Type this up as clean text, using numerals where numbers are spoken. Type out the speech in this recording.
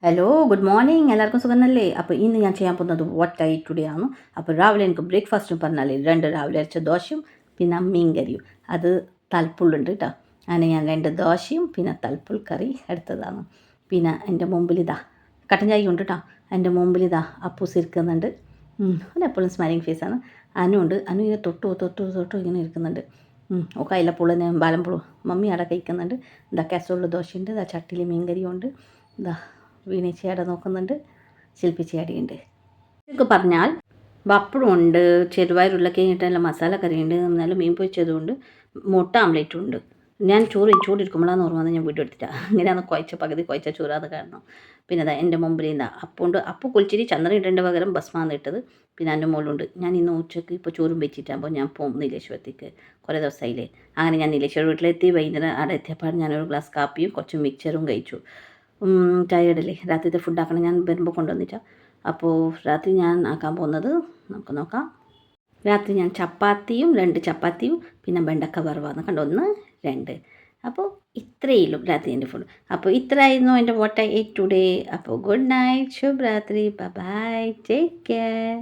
Hello good morning എല്ലാവർക്കും സുഖമല്ലേ. അപ്പോൾ ഇന്ന് ഞാൻ ചെയ്യാൻ പോകുന്നത് വാട്ട് ഐ ടുഡേ ആണ്. അപ്പോൾ രാവിലെ എനിക്ക് ബ്രേക്ക്ഫാസ്റ്റും പറഞ്ഞാൽ രാവിലെ അരച്ച ദോശയും പിന്നെ മീൻ കറിയും. അത് തലപ്പുള്ളുണ്ട് കേട്ടോ. അങ്ങനെ ഞാൻ 2 ദോശയും പിന്നെ തലപ്പുൾ കറി എടുത്തതാണ്. പിന്നെ എൻ്റെ മുമ്പിൽ ഇതാ കട്ടൻ ചായ ഉണ്ട് കേട്ടോ. എൻ്റെ മുമ്പിൽ ഇതാ അപ്പൂസ് ഇരിക്കുന്നുണ്ട്. എപ്പോഴും സ്മൈലിങ് ഫേസാണ്. അനുണ്ട്. അനു ഇങ്ങനെ തൊട്ടു ഇങ്ങനെ ഇരിക്കുന്നുണ്ട്. ഒക്കെ അതിലെ ബാലം മമ്മി അവിടെ കഴിക്കുന്നുണ്ട്. ഇതാ കാസറോളിൽ ദോശയുണ്ട്. ഇതാ ചട്ടിയിൽ മീൻ കറിയുണ്ട്. ഇതാ വീണേച്ചയാടെ നോക്കുന്നുണ്ട്. ശില്പിച്ചയാടിയുണ്ട്. ഇതൊക്കെ പറഞ്ഞാൽ പപ്പടമുണ്ട്, ചെറുപയർ ഉരുളക്കിഴങ്ങിട്ടുള്ള മസാല കറിയുണ്ട്, നല്ല മീൻ പൊരിച്ചതുകൊണ്ട് മുട്ട ആംപ്ലേറ്റും ഉണ്ട്. ഞാൻ ചൂടിരിക്കുമ്പോഴാണ് ഓർമ്മ വന്നത് ഞാൻ വീഡിയോ എടുത്തിട്ടാണ്. അങ്ങനെയാണ് പകുതി കുഴച്ച ചോറാന്ന് കാരണം. പിന്നെ അതാ എൻ്റെ മുമ്പിൽ എന്താ അപ്പുണ്ട്. അപ്പു കുളിച്ചിട്ട് ചന്ദ്രൻ ഇടേണ്ട പകരം ഭസ്മാന്ന് ഇട്ടത്. പിന്നെ എൻ്റെ മോളുണ്ട്. ഞാൻ ഇന്ന് ഉച്ചയ്ക്ക് ഇപ്പോൾ ചോറും വെച്ചിട്ടാകുമ്പോൾ ഞാൻ പോകും നീലേശ്വരത്തേക്ക്. കുറേ ദിവസമായില്ലേ. അങ്ങനെ ഞാൻ നീലേശ്വരം വീട്ടിലെത്തി. വൈകുന്നേരം അവിടെ എത്തിയപ്പോൾ ഞാനൊരു ഗ്ലാസ് കാപ്പിയും കുറച്ച് മിക്സറും കഴിച്ചു. ചായ ഇടല്ലേ രാത്രിത്തെ ഫുഡ് ആക്കണം. ഞാൻ വരുമ്പോൾ കൊണ്ടുവന്നിട്ടാ. അപ്പോൾ രാത്രി ഞാൻ ആക്കാൻ പോകുന്നത് നമുക്ക് നോക്കാം. രാത്രി ഞാൻ ചപ്പാത്തിയും 2 ചപ്പാത്തിയും പിന്നെ വെണ്ടക്ക വറവാന്ന് കണ്ടോ 1 2. അപ്പോൾ ഇത്രയുള്ളൂ രാത്രി എൻ്റെ ഫുഡ്. അപ്പോൾ ഇത്രയായിരുന്നു എൻ്റെ വാട്ട് ഐ ഏറ്റ് ടുഡേ. അപ്പോൾ ഗുഡ് നൈറ്റ്, ശുഭരാത്രി, ബൈ ബൈ, ടേക്ക് കെയർ.